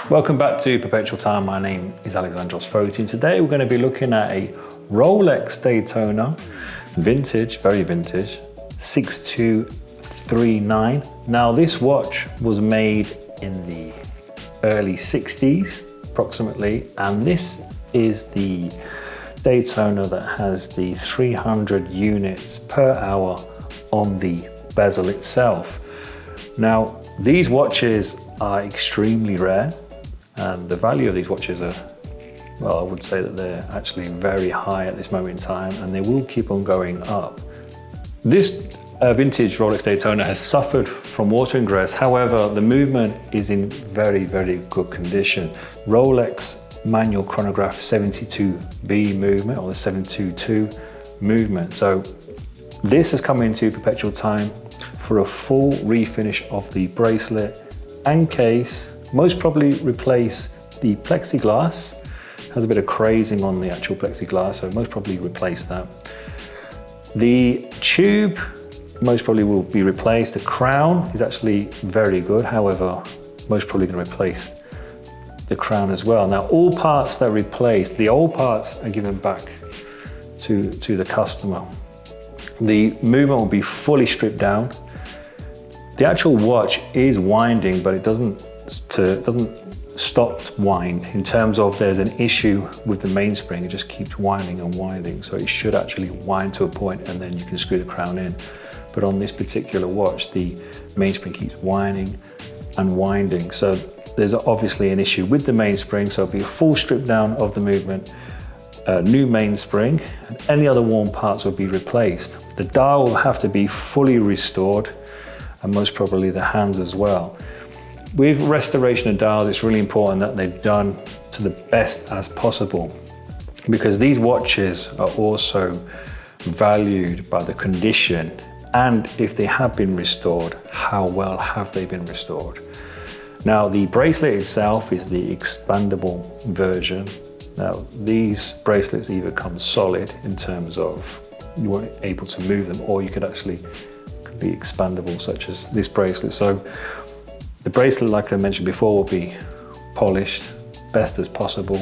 Welcome back to Perpetual Time. My name is Photi, and today we're going to be looking at a Rolex Daytona, vintage, very vintage, 6239. Now this watch was made in the early 60s approximately, and this is the Daytona that has the 300 units per hour on the bezel itself. Now these watches are extremely rare, and the value of these watches are, well, I would say that they're actually very high at this moment in time, and they will keep on going up. This vintage Rolex Daytona has suffered from water ingress. However, the movement is in very, very good condition. Rolex manual chronograph 72B movement, or the 722 movement. So this has come into Perpetual Time for a full refinish of the bracelet and case. Most probably replace the plexiglass. Has a bit of crazing on the actual plexiglass, so most probably replace that. The tube most probably will be replaced. The crown is actually very good, however, most probably going to replace the crown as well. Now all parts that are replaced, the old parts are given back to the customer. The movement will be fully stripped down. The actual watch is winding, but it doesn't stop wind. In terms of there's an issue with the mainspring, it just keeps winding and winding. So it should actually wind to a point and then you can screw the crown in. But on this particular watch, the mainspring keeps winding and winding. So there's obviously an issue with the mainspring. So it'll be a full strip down of the movement, a new mainspring, and any other worn parts will be replaced. The dial will have to be fully restored, and most probably the hands as well. With restoration of dials, it's really important that they're done to the best as possible, because these watches are also valued by the condition, and if they have been restored, how well have they been restored. Now the bracelet itself is the expandable version. Now these bracelets either come solid in terms of you weren't able to move them, or you could actually be expandable, such as this bracelet. So the bracelet, like I mentioned before, will be polished best as possible,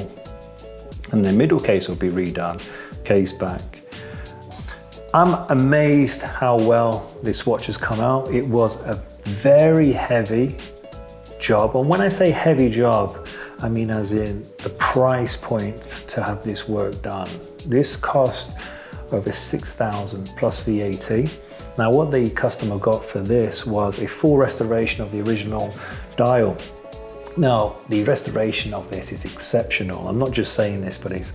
and the middle case will be redone, case back. I'm amazed how well this watch has come out. It was a very heavy job, and when I say heavy job, I mean as in the price point to have this work done. This cost over 6,000 plus VAT. Now what the customer got for this was a full restoration of the original dial. Now the restoration of this is exceptional. I'm not just saying this, but it's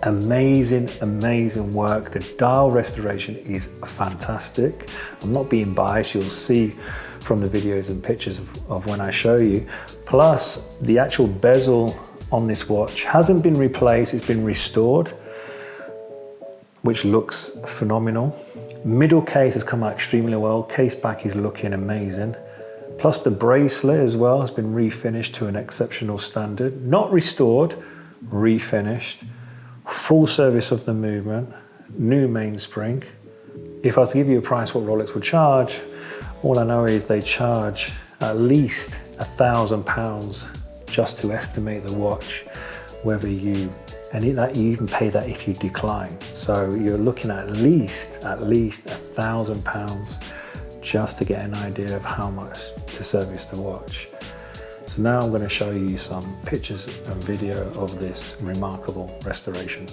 amazing, amazing work. The dial restoration is fantastic. I'm not being biased, you'll see from the videos and pictures of when I show you. Plus the actual bezel on this watch hasn't been replaced, it's been restored, which looks phenomenal. Middle case has come out extremely well. Case back is looking amazing. Plus the bracelet as well has been refinished to an exceptional standard. Not restored, refinished. Full service of the movement, new mainspring. If I was to give you a price what Rolex would charge, all I know is they charge at least £1,000 just to estimate the watch, whether you, and that you even pay that if you decline. So you're looking at least £1,000 just to get an idea of how much to service the watch. So now I'm going to show you some pictures and video of this remarkable restoration.